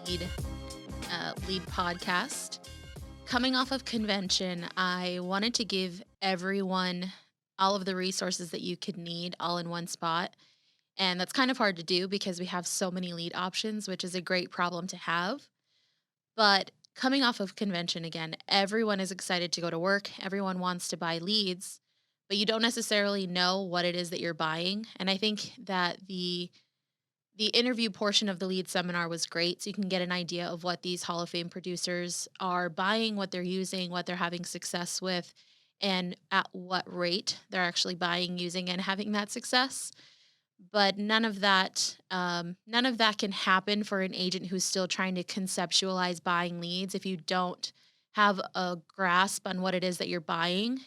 lead lead podcast. Coming off of convention, I wanted to give everyone all of the resources that you could need all in one spot. And that's kind of hard to do because we have so many lead options, which is a great problem to have. But coming off of convention again, everyone is excited to go to work. Everyone wants to buy leads, but you don't necessarily know what it is that you're buying. And I think that the interview portion of the lead seminar was great. So you can get an idea of what these Hall of Fame producers are buying, what they're using, what they're having success with, and at what rate they're actually buying, using, and having that success. But none of that can happen for an agent who's still trying to conceptualize buying leads if you don't have a grasp on what it is that you're buying.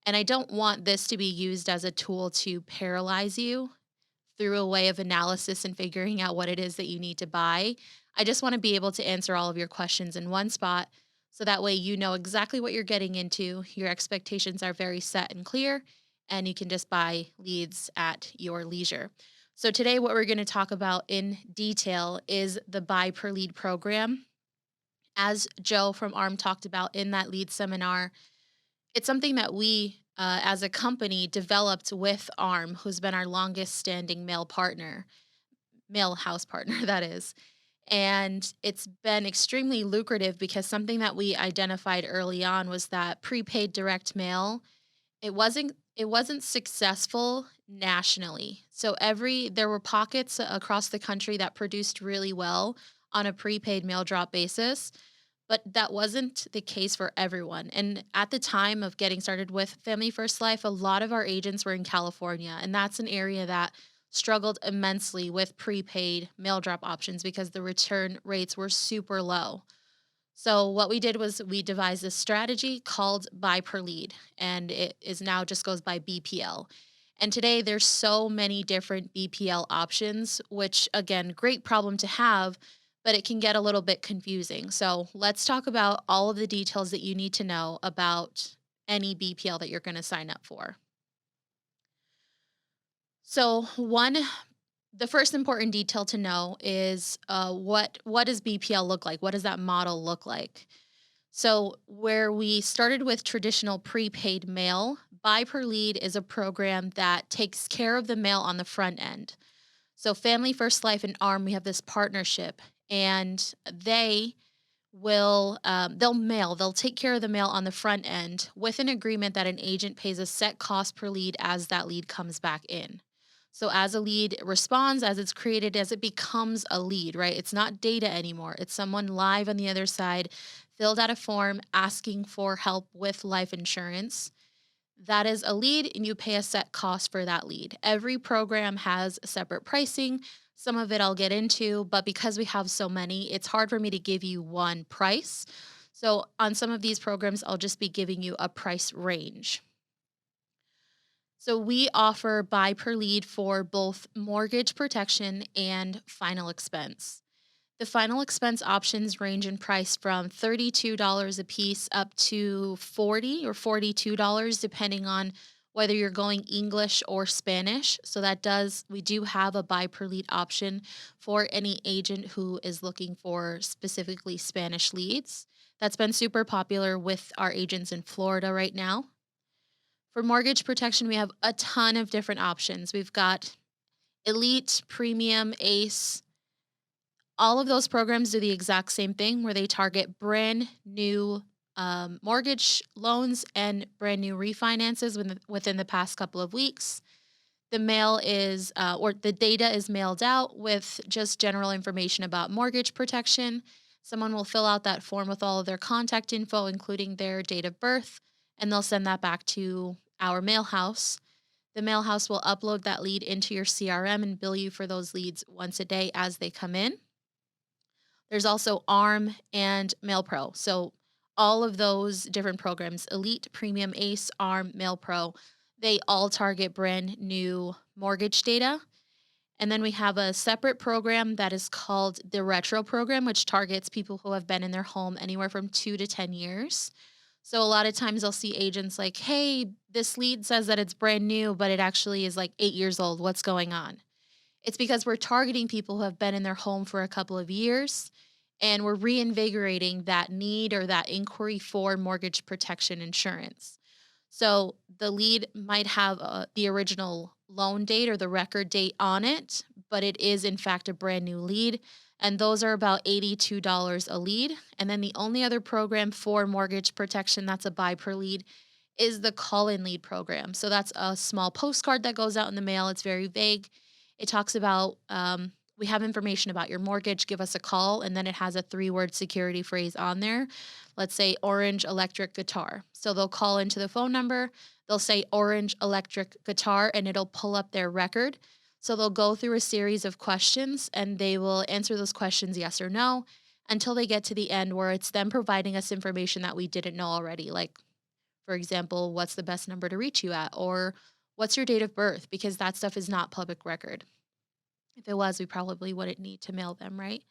And I don't want this to be used as a tool to paralyze you through a way of analysis and figuring out what it is that you need to buy. I just want to be able to answer all of your questions in one spot so that way you know exactly what you're getting into. Your expectations are very set and clear, and you can just buy leads at your leisure. So, today, what we're going to talk about in detail is the buy per lead program. As Joe from ARM talked about in that lead seminar, it's something that we, as a company, developed with ARM, who's been our longest standing male house partner, that is. And it's been extremely lucrative because something that we identified early on was that prepaid direct mail, it wasn't successful nationally. So there were pockets across the country that produced really well on a prepaid mail drop basis, but that wasn't the case for everyone. And at the time of getting started with Family First Life, a lot of our agents were in California, and that's an area that struggled immensely with prepaid mail drop options because the return rates were super low. So what we did was we devised a strategy called buy per lead, and it is now just goes by BPL. And today there's so many different BPL options, which again, great problem to have, but it can get a little bit confusing. So let's talk about all of the details that you need to know about any BPL that you're going to sign up for. So the first important detail to know is what does BPL look like? What does that model look like? So where we started with traditional prepaid mail, Buy Per Lead is a program that takes care of the mail on the front end. So Family First Life and ARM, we have this partnership, and they'll take care of the mail on the front end with an agreement that an agent pays a set cost per lead as that lead comes back in. So as a lead responds, as it's created, as it becomes a lead, right? It's not data anymore. It's someone live on the other side, filled out a form asking for help with life insurance. That is a lead, and you pay a set cost for that lead. Every program has separate pricing. Some of it I'll get into, but because we have so many, it's hard for me to give you one price. So on some of these programs, I'll just be giving you a price range. So we offer buy per lead for both mortgage protection and final expense. The final expense options range in price from $32 a piece up to $40 or $42 depending on whether you're going English or Spanish. So we do have a buy per lead option for any agent who is looking for specifically Spanish leads. That's been super popular with our agents in Florida right now. For mortgage protection, we have a ton of different options. We've got Elite, Premium, Ace. All of those programs do the exact same thing where they target brand new mortgage loans and brand new refinances within the past couple of weeks. The data is mailed out with just general information about mortgage protection. Someone will fill out that form with all of their contact info, including their date of birth, and they'll send that back to our mail house. The mail house will upload that lead into your CRM and bill you for those leads once a day as they come in. There's also ARM and MailPro. So all of those different programs, Elite, Premium, Ace, ARM, MailPro, they all target brand new mortgage data. And then we have a separate program that is called the Retro program, which targets people who have been in their home anywhere from 2 to 10 years. So a lot of times I'll see agents like, hey, this lead says that it's brand new, but it actually is like 8 years old. What's going on? It's because we're targeting people who have been in their home for a couple of years, and we're reinvigorating that need or that inquiry for mortgage protection insurance. So the lead might have the original loan date or the record date on it, but it is in fact a brand new lead. And those are about $82 a lead. And then the only other program for mortgage protection that's a buy per lead is the call in lead program. So that's a small postcard that goes out in the mail. It's very vague. It talks about, we have information about your mortgage, give us a call. And then it has a 3-word security phrase on there. Let's say orange electric guitar. So they'll call into the phone number, they'll say orange electric guitar, and it'll pull up their record. So they'll go through a series of questions and they will answer those questions yes or no until they get to the end where it's them providing us information that we didn't know already. Like, for example, what's the best number to reach you at? Or what's your date of birth? Because that stuff is not public record. If it was, we probably wouldn't need to mail them, right?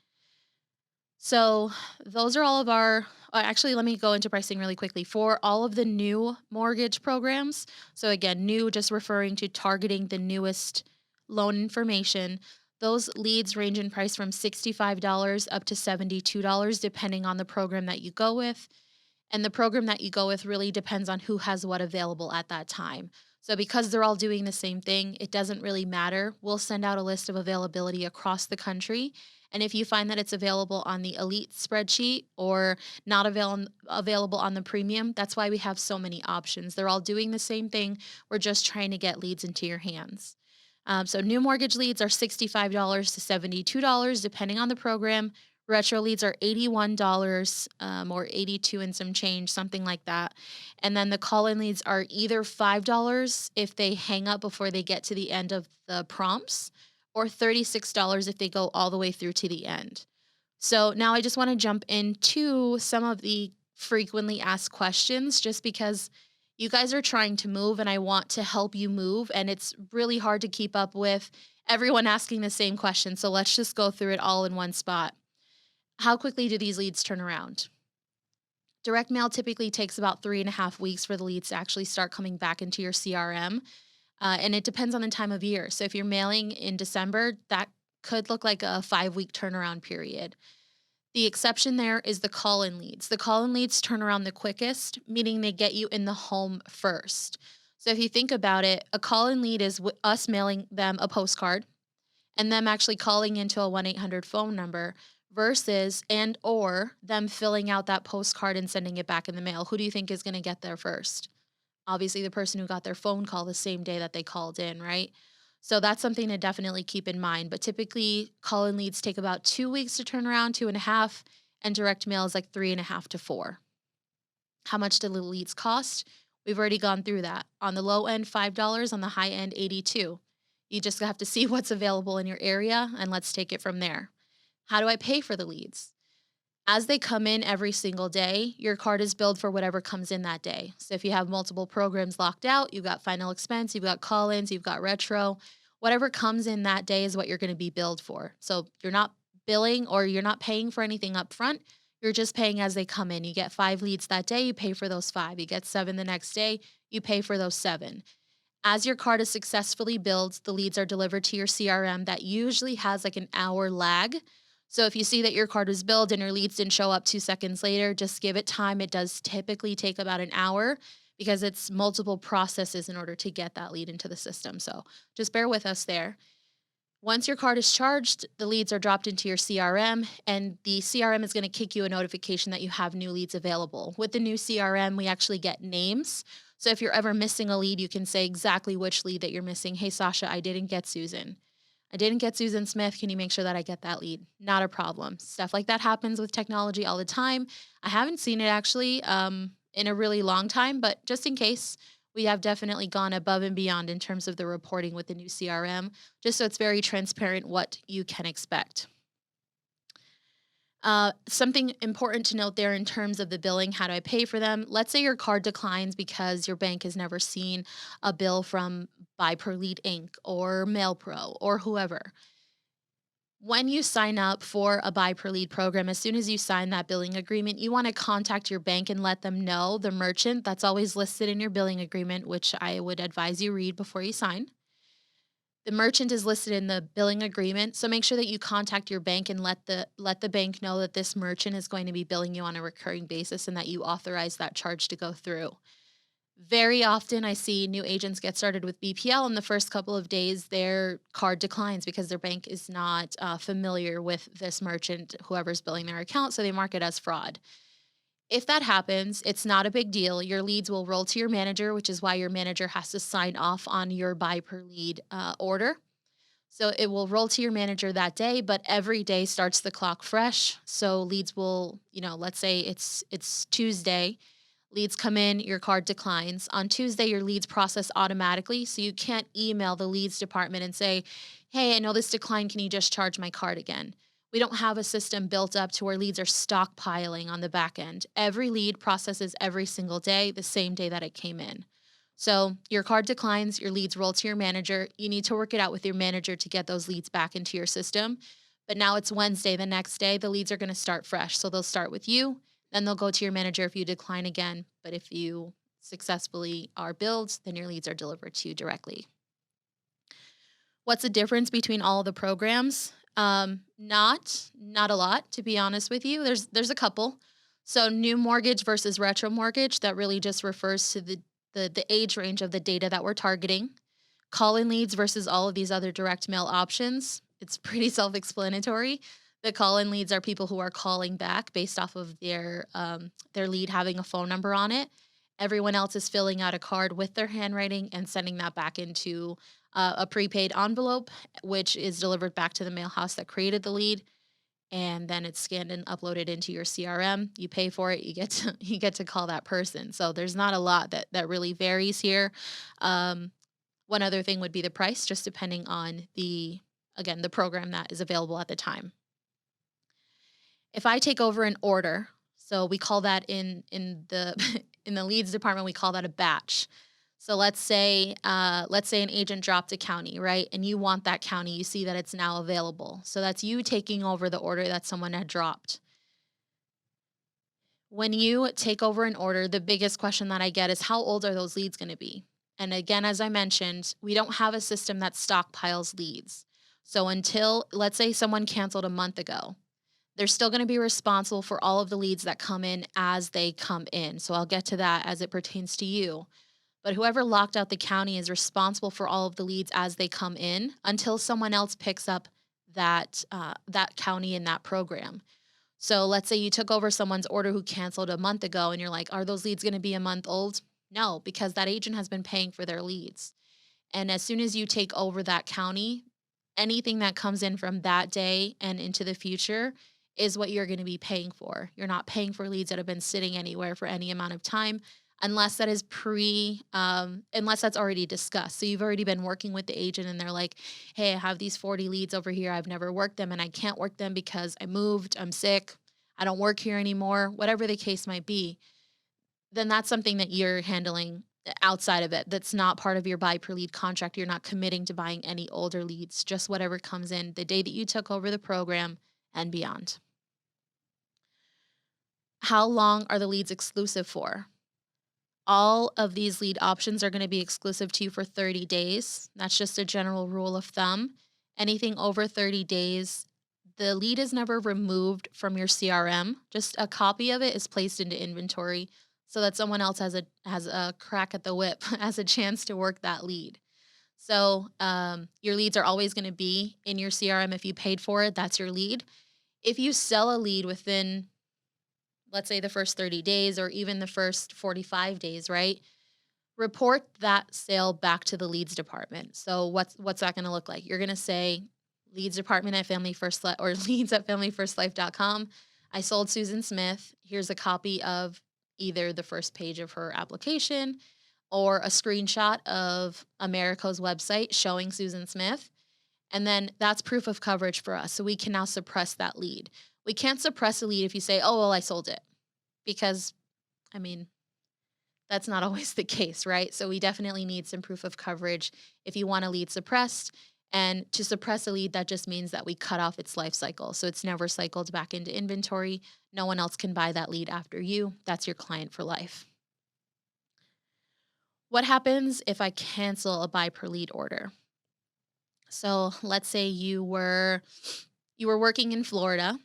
So those are all of our actually, let me go into pricing really quickly. For all of the new mortgage programs, so again, new just referring to targeting the newest loan information, those leads range in price from $65 up to $72 depending on the program that you go with. And the program that you go with really depends on who has what available at that time. So, because they're all doing the same thing, it doesn't really matter. We'll send out a list of availability across the country. And if you find that it's available on the elite spreadsheet or not available on the premium, that's why we have so many options. They're all doing the same thing. We're just trying to get leads into your hands. So, new mortgage leads are $65 to $72, depending on the program. Retro leads are $81 or 82 and some change, something like that. And then the call in leads are either $5 if they hang up before they get to the end of the prompts, or $36 if they go all the way through to the end. So now I just want to jump into some of the frequently asked questions just because you guys are trying to move and I want to help you move. And it's really hard to keep up with everyone asking the same question. So let's just go through it all in one spot. How quickly do these leads turn around? Direct mail typically takes about 3.5 weeks for the leads to actually start coming back into your CRM. And it depends on the time of year. So if you're mailing in December, that could look like a 5-week turnaround period. The exception there is the call in leads. The call in leads turn around the quickest, meaning they get you in the home first. So if you think about it, a call in lead is us mailing them a postcard and them actually calling into a 1-800 phone number versus and or them filling out that postcard and sending it back in the mail. Who do you think is going to get there first? Obviously the person who got their phone call the same day that they called in, right? So that's something to definitely keep in mind. But typically call-in leads take about 2 weeks to turn around, 2.5, and direct mail is like 3.5 to 4. How much do the leads cost? We've already gone through that. On the low end, $5, on the high end, 82. You just have to see what's available in your area and let's take it from there. How do I pay for the leads? As they come in every single day, your card is billed for whatever comes in that day. So if you have multiple programs locked out, you've got final expense, you've got call-ins, you've got retro, whatever comes in that day is what you're going to be billed for. So you're not billing or you're not paying for anything up front. You're just paying as they come in. You get 5 leads that day, you pay for those 5. You get 7 the next day, you pay for those 7. As your card is successfully billed, the leads are delivered to your CRM that usually has like an hour lag. So if you see that your card was billed and your leads didn't show up 2 seconds later, just give it time. It does typically take about an hour because it's multiple processes in order to get that lead into the system. So just bear with us there. Once your card is charged, the leads are dropped into your CRM, and the CRM is going to kick you a notification that you have new leads available. With the new CRM, we actually get names. So if you're ever missing a lead, you can say exactly which lead that you're missing. Hey, Sasha, I didn't get Susan. I didn't get Susan Smith. Can you make sure that I get that lead? Not a problem. Stuff like that happens with technology all the time. I haven't seen it actually in a really long time, but just in case, we have definitely gone above and beyond in terms of the reporting with the new CRM, just so it's very transparent what you can expect. Something important to note there in terms of the billing, how do I pay for them? Let's say your card declines because your bank has never seen a bill from Buy Per Lead Inc. or MailPro or whoever. When you sign up for a Buy Per Lead program, as soon as you sign that billing agreement, you want to contact your bank and let them know, the merchant that's always listed in your billing agreement, which I would advise you read before you sign. The merchant is listed in the billing agreement, so make sure that you contact your bank and let the bank know that this merchant is going to be billing you on a recurring basis and that you authorize that charge to go through. Very often, I see new agents get started with BPL, and the first couple of days, their card declines because their bank is not familiar with this merchant, whoever's billing their account, so they mark it as fraud. If that happens, it's not a big deal. Your leads will roll to your manager, which is why your manager has to sign off on your buy per lead order. So it will roll to your manager that day, but every day starts the clock fresh. So leads will, let's say it's Tuesday, leads come in, your card declines. On Tuesday, your leads process automatically, so you can't email the leads department and say, "Hey, I know this declined. Can you just charge my card again?" We don't have a system built up to where leads are stockpiling on the back end. Every lead processes every single day, the same day that it came in. So your card declines, your leads roll to your manager. You need to work it out with your manager to get those leads back into your system. But now it's Wednesday. The next day, the leads are going to start fresh. So they'll start with you, then they'll go to your manager if you decline again. But if you successfully are billed, then your leads are delivered to you directly. What's the difference between all the programs? Not a lot, to be honest with you. There's a couple. So new mortgage versus retro mortgage, that really just refers to the age range of the data that we're targeting. Call-in leads versus all of these other direct mail options. It's pretty self-explanatory. The call-in leads are people who are calling back based off of their lead having a phone number on it. Everyone else is filling out a card with their handwriting and sending that back into a prepaid envelope, which is delivered back to the mail house that created the lead, and then it's scanned and uploaded into your CRM. You pay for it, you get to you get to call that person. So there's not a lot that really varies here. Um, One other thing would be the price, just depending on the program that is available at the time. If I take over an order, so we call that in the in the leads department, we call that a batch. So let's say an agent dropped a county, right? And you want that county, you see that it's now available. So that's you taking over the order that someone had dropped. When you take over an order, the biggest question that I get is, how old are those leads going to be? And again, as I mentioned, we don't have a system that stockpiles leads. So until, let's say someone canceled a month ago, they're still going to be responsible for all of the leads that come in as they come in. So I'll get to that as it pertains to you. But whoever locked out the county is responsible for all of the leads as they come in until someone else picks up that county in that program. So let's say you took over someone's order who canceled a month ago, and you're like, are those leads going to be a month old? No, because that agent has been paying for their leads. And as soon as you take over that county, anything that comes in from that day and into the future is what you're going to be paying for. You're not paying for leads that have been sitting anywhere for any amount of time unless that is unless that's already discussed. So you've already been working with the agent and they're like, "Hey, I have these 40 leads over here. I've never worked them and I can't work them because I moved, I'm sick, I don't work here anymore," whatever the case might be. Then that's something that you're handling outside of it. That's not part of your buy per lead contract. You're not committing to buying any older leads, just whatever comes in the day that you took over the program and beyond. How long are the leads exclusive for? All of these lead options are going to be exclusive to you for 30 days. That's just a general rule of thumb. Anything over 30 days, the lead is never removed from your CRM. Just a copy of it is placed into inventory so that someone else has a crack at the whip, has a chance to work that lead. So your leads are always going to be in your CRM. If you paid for it, that's your lead. If you sell a lead within, let's say, the first 30 days or even the first 45 days, right? Report that sale back to the leads department. So what's that going to look like? You're going to say leads department at Family First Life or leads at familyfirstlife.com. I sold Susan Smith. Here's a copy of either the first page of her application or a screenshot of Americo's website showing Susan Smith. And then that's proof of coverage for us. So we can now suppress that lead. We can't suppress a lead if you say, "Oh, well, I sold it," because, I mean, that's not always the case, right? So we definitely need some proof of coverage if you want a lead suppressed. And to suppress a lead, that just means that we cut off its life cycle. So it's never cycled back into inventory. No one else can buy that lead after you. That's your client for life. What happens if I cancel a buy per lead order? So let's say you were working in Florida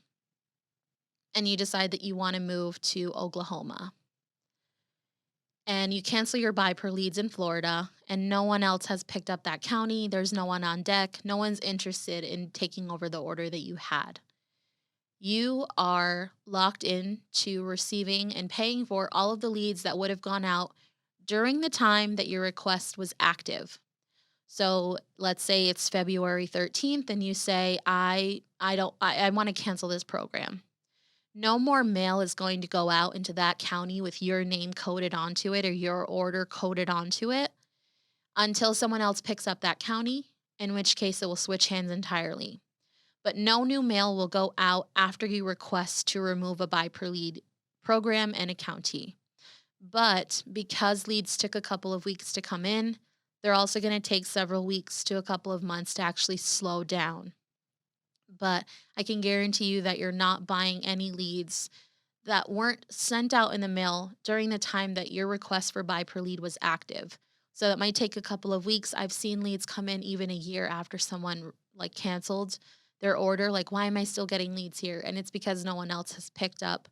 and you decide that you want to move to Oklahoma and you cancel your buy per leads in Florida and no one else has picked up that county. There's no one on deck. No one's interested in taking over the order that you had. You are locked in to receiving and paying for all of the leads that would have gone out during the time that your request was active. So let's say it's February 13th and you say, I want to cancel this program. No more mail is going to go out into that county with your name coded onto it or your order coded onto it until someone else picks up that county, in which case it will switch hands entirely. But no new mail will go out after you request to remove a buy per lead program and a county. But because leads took a couple of weeks to come in, they're also going to take several weeks to a couple of months to actually slow down. But I can guarantee you that you're not buying any leads that weren't sent out in the mail during the time that your request for buy per lead was active. So that might take a couple of weeks. I've seen leads come in even a year after someone like canceled their order. Like, why am I still getting leads here? And it's because no one else has picked up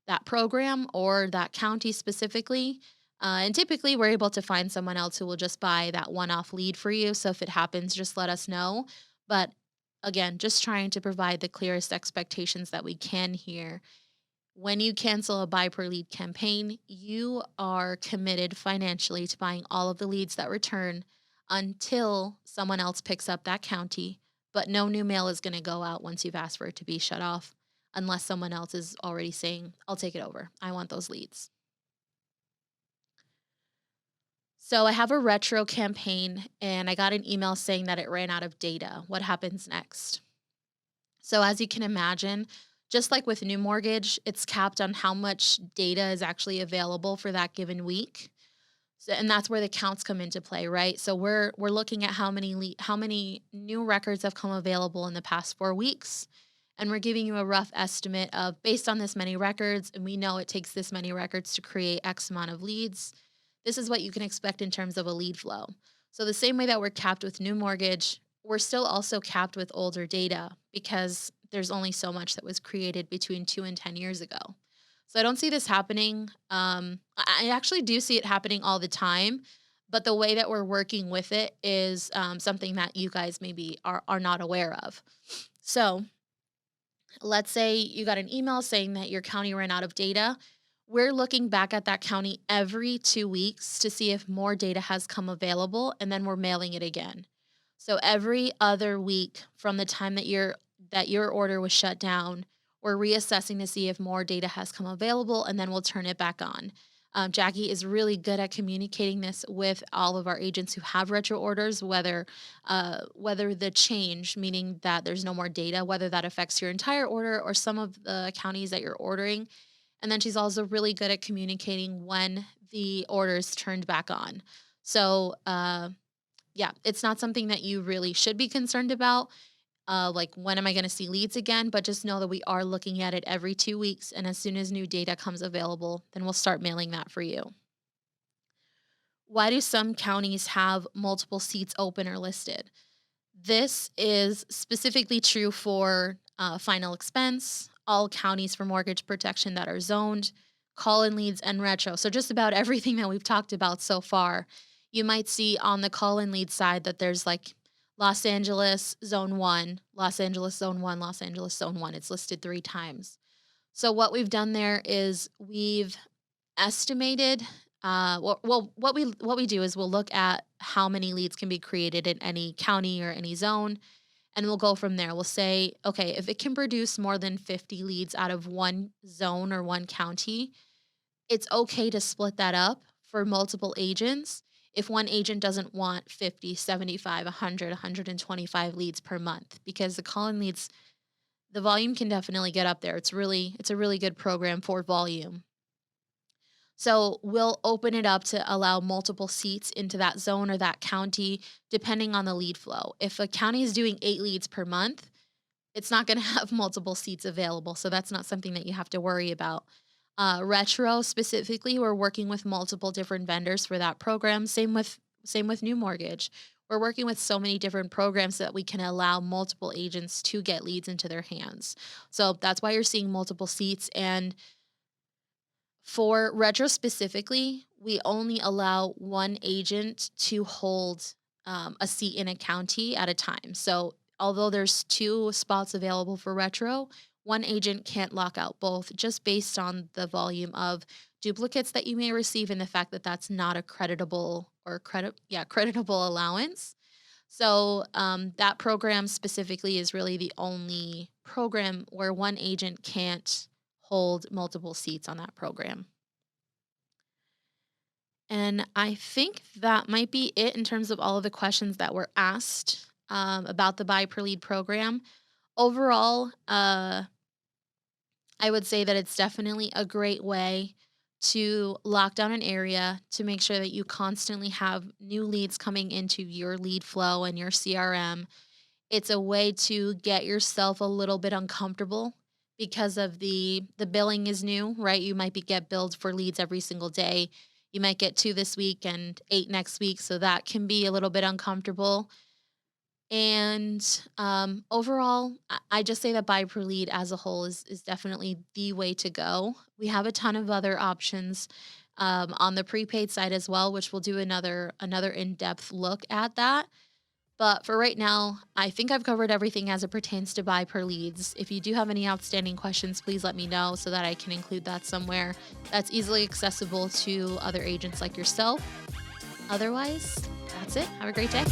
that program or that county specifically. And typically, we're able to find someone else who will just buy that one off lead for you. So if it happens, just let us know. But again, just trying to provide the clearest expectations that we can here. When you cancel a buy per lead campaign, you are committed financially to buying all of the leads that return until someone else picks up that county. But no new mail is going to go out once you've asked for it to be shut off, unless someone else is already saying, I'll take it over. I want those leads. So I have a retro campaign and I got an email saying that it ran out of data. What happens next? So, as you can imagine, just like with new mortgage, it's capped on how much data is actually available for that given week. So, and that's where the counts come into play, right? So we're looking at how many new records have come available in the past 4 weeks, and we're giving you a rough estimate of based on this many records, and we know it takes this many records to create X amount of leads. This is what you can expect in terms of a lead flow. So the same way that we're capped with new mortgage, we're still also capped with older data because there's only so much that was created between 2 and 10 years ago. So I don't see this happening. I actually do see it happening all the time, but the way that we're working with it is something that you guys maybe are not aware of. So let's say you got an email saying that your county ran out of data. We're looking back at that county every 2 weeks to see if more data has come available, and then we're mailing it again. So every other week from the time that your order was shut down, we're reassessing to see if more data has come available, and then we'll turn it back on. Jackie is really good at communicating this with all of our agents who have retro orders, whether the change, meaning that there's no more data, whether that affects your entire order or some of the counties that you're ordering. And then she's also really good at communicating when the order is turned back on. So, yeah, it's not something that you really should be concerned about. Like, when am I going to see leads again? But just know that we are looking at it every 2 weeks. And as soon as new data comes available, then we'll start mailing that for you. Why do some counties have multiple seats open or listed? This is specifically true for final expense, all counties for mortgage protection that are zoned, call in leads, and retro. So, just about everything that we've talked about so far. You might see on the call in lead side that there's like Los Angeles Zone 1, Los Angeles Zone 1, Los Angeles Zone 1. It's listed 3 times. So, what we've done there is we've estimated what we do is we'll look at how many leads can be created in any county or any zone, and we'll go from there. We'll say, okay, if it can produce more than 50 leads out of one zone or one county, it's okay to split that up for multiple agents. If one agent doesn't want 50, 75, 100, 125 leads per month, because the call-in leads, the volume can definitely get up there. It's a really good program for volume. So we'll open it up to allow multiple seats into that zone or that county, depending on the lead flow. If a county is doing 8 leads per month, it's not going to have multiple seats available. So that's not something that you have to worry about. Retro specifically, we're working with multiple different vendors for that program. Same with new mortgage. we're working with so many different programs that we can allow multiple agents to get leads into their hands. So that's why you're seeing multiple seats. And for retro specifically, we only allow one agent to hold a seat in a county at a time. So although there's two spots available for retro, one agent can't lock out both just based on the volume of duplicates that you may receive and the fact that that's not a creditable or creditable allowance. So that program specifically is really the only program where one agent can't hold multiple seats on that program. And I think that might be it in terms of all of the questions that were asked about the buy per lead program. Overall, I would say that it's definitely a great way to lock down an area to make sure that you constantly have new leads coming into your lead flow and your CRM. It's a way to get yourself a little bit uncomfortable because of the billing is new, right? You might be get billed for leads every single day. You might get 2 this week and 8 next week, so that can be a little bit uncomfortable. And overall, I just say that buy per lead as a whole is definitely the way to go. We have a ton of other options on the prepaid side as well, which we'll do another in depth look at that. But for right now, I think I've covered everything as it pertains to buy per leads. If you do have any outstanding questions, please let me know so that I can include that somewhere that's easily accessible to other agents like yourself. Otherwise, that's it. Have a great day.